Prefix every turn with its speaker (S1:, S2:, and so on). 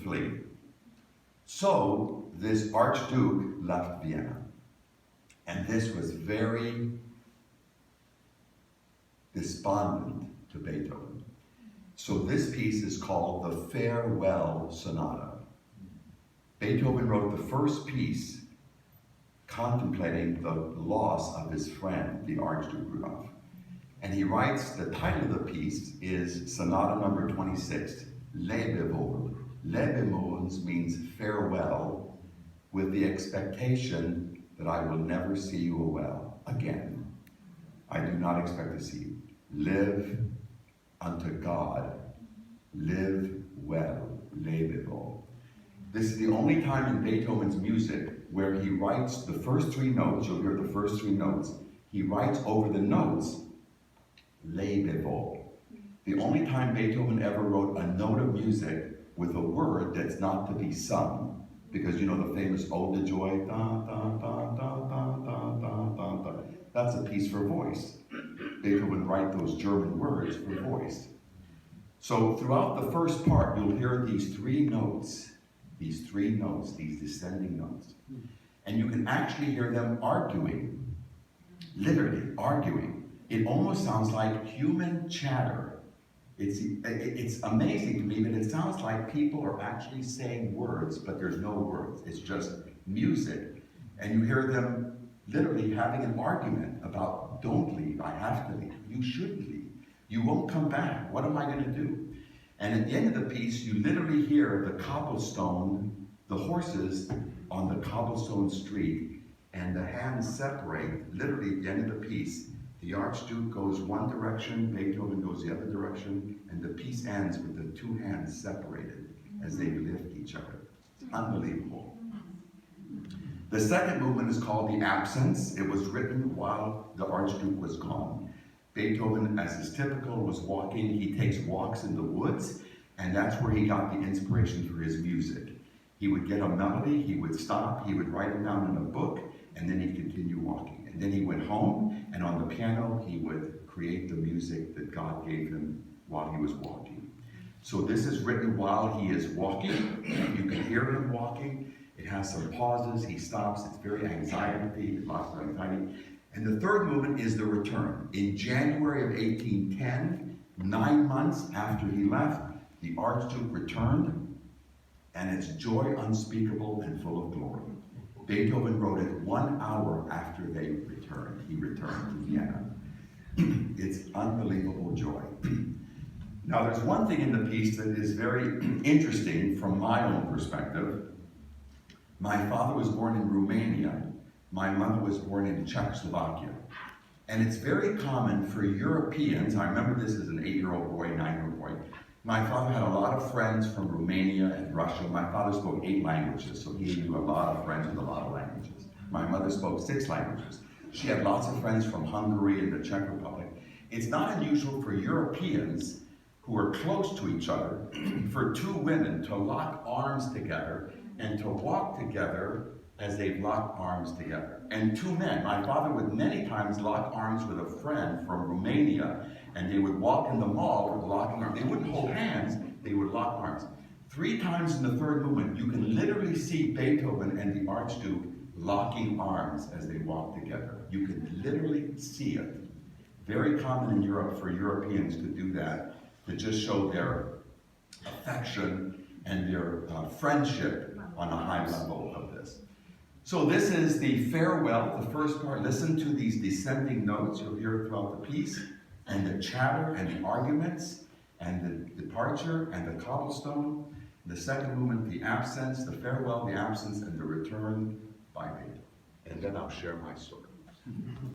S1: flee. So this Archduke left Vienna. And this was very despondent to Beethoven. So this piece is called the Farewell Sonata. Beethoven wrote the first piece contemplating the loss of his friend, the Archduke Rudolph. And he writes, the title of the piece is Sonata number 26, Lebewohl. Lebewohl means farewell, with the expectation that I will never see you well again. I do not expect to see you. Live unto God. Live well. Lebewohl. This is the only time in Beethoven's music where he writes the first three notes. You'll hear the first three notes. He writes over the notes, Lebewohl. The only time Beethoven ever wrote a note of music with a word that's not to be sung, because you know the famous Ode to Joy, da, da, da, da, da, da, da, da, da. That's a piece for voice. Beethoven would write those German words for voice. So throughout the first part, you'll hear these three notes, these descending notes. And you can actually hear them arguing, literally arguing. It almost sounds like human chatter. It's amazing to me that it sounds like people are actually saying words, but there's no words. It's just music. And you hear them literally having an argument about, don't leave, I have to leave, you should leave, you won't come back, what am I going to do? And at the end of the piece, you literally hear the cobblestone, the horses on the cobblestone street, and the hands separate, literally at the end of the piece. The Archduke goes one direction, Beethoven goes the other direction, and the piece ends with the two hands separated as they lift each other. It's unbelievable. The second movement is called The Absence. It was written while the Archduke was gone. Beethoven, as is typical, was walking. He takes walks in the woods, and that's where he got the inspiration for his music. He would get a melody, he would stop, he would write it down in a book, and then he'd continue walking. And then he went home, and on the piano, he would create the music that God gave him while he was walking. So this is written while he is walking. You can hear him walking. It has some pauses, he stops, it's very anxiety, lots of anxiety. And the third movement is the return. In January of 1810, 9 months after he left, the Archduke returned, and it's joy unspeakable and full of glory. Beethoven wrote it 1 hour after they returned. He returned to Vienna. It's unbelievable joy. Now there's one thing in the piece that is very interesting from my own perspective. My father was born in Romania. My mother was born in Czechoslovakia. And it's very common for Europeans, I remember this as an 8-year-old boy, 9-year-old boy. My father had a lot of friends from Romania and Russia. My father spoke 8 languages, so he knew a lot of friends with a lot of languages. My mother spoke 6 languages. She had lots of friends from Hungary and the Czech Republic. It's not unusual for Europeans who are close to each other for 2 women to lock arms together and to walk together as they lock arms together. And 2 men, my father would many times lock arms with a friend from Romania, and they would walk in the mall with locking arms. They wouldn't hold hands, they would lock arms. 3 times in the third movement, you can literally see Beethoven and the Archduke locking arms as they walk together. You can literally see it. Very common in Europe for Europeans to do that, to just show their affection and their friendship on a high level of this. So this is the farewell, the first part. Listen to these descending notes you'll hear throughout the piece, and the chatter and the arguments, and the departure and the cobblestone. The second movement, the absence, the farewell, the absence, and the return by Beethoven. And then I'll share my story.